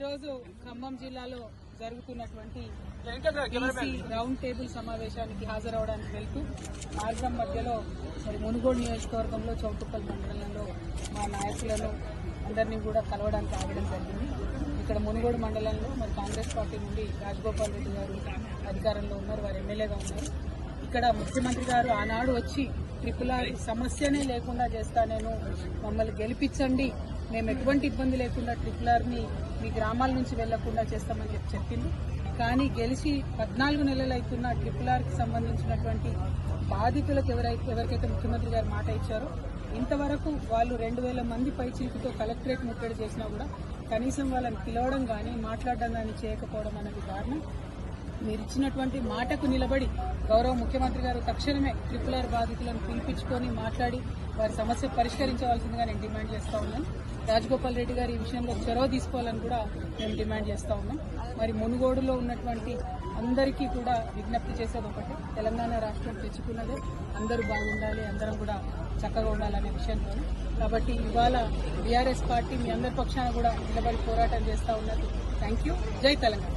ఈరోజు ఖమ్మం జిల్లాలో జరుగుతున్నటువంటి రౌండ్ టేబుల్ సమావేశానికి హాజరవడానికి వెళ్తూ మార్గం మధ్యలో మునుగోడు నియోజకవర్గంలో చౌటుప్పల్ మండలంలో మా నాయకులను అందరినీ కూడా కలవడానికి ఆగడం జరిగింది. ఇక్కడ మునుగోడు మండలంలో కాంగ్రెస్ పార్టీ నుండి రాజగోపాల్ రెడ్డి గారు అధికారంలో ఉన్నారు, వారు ఎమ్మెల్యేగా ఉన్నారు. ఇక్కడ ముఖ్యమంత్రి గారు ఆనాడు వచ్చి ట్రిపుల్ సమస్యనే లేకుండా చేస్తా, నేను మమ్మల్ని గెలిపించండి, మేము ఎటువంటి ఇబ్బంది లేకుండా ట్రిపుల్ మీ గ్రామాల నుంచి వెళ్లకుండా చేస్తామని చెప్పింది. కానీ గెలిచి 14 నెలలు అవుతున్న ట్రిపుల్ కి సంబంధించినటువంటి బాధితులకు ఎవరికైతే ముఖ్యమంత్రి గారు మాట ఇచ్చారో ఇంతవరకు వాళ్ళు 2000 మంది పైచీలతో కలెక్టరేట్ ముట్టడి చేసినా కూడా కనీసం వాళ్ళని పిలవడం కానీ మాట్లాడడం కానీ చేయకపోవడం అనేది కారణం. మీరు ఇచ్చినటువంటి మాటకు నిలబడి గౌరవ ముఖ్యమంత్రి గారు తక్షణమే ట్రిపుల్ బాధితులను పిలిపించుకొని మాట్లాడి వారి సమస్య పరిష్కరించవలసిందిగా నేను డిమాండ్ చేస్తా ఉన్నాను. రాజగోపాల్ రెడ్డి గారు ఈ విషయంలో చొరవ తీసుకోవాలని కూడా మేము డిమాండ్ చేస్తా ఉన్నాం. మునుగోడులో ఉన్నటువంటి అందరికీ కూడా విజ్ఞప్తి చేసేది ఒకటి, తెలంగాణ రాష్ట్రం తెచ్చుకున్నదే అందరూ బాగుండాలి, అందరం కూడా చక్కగా ఉండాలనే విషయంలో. కాబట్టి ఇవాళ బీఆర్ఎస్ పార్టీ మీ అందరి పక్షాన కూడా నిలబడి పోరాటం చేస్తా ఉన్నది. Thank you. జై తెలంగాణ.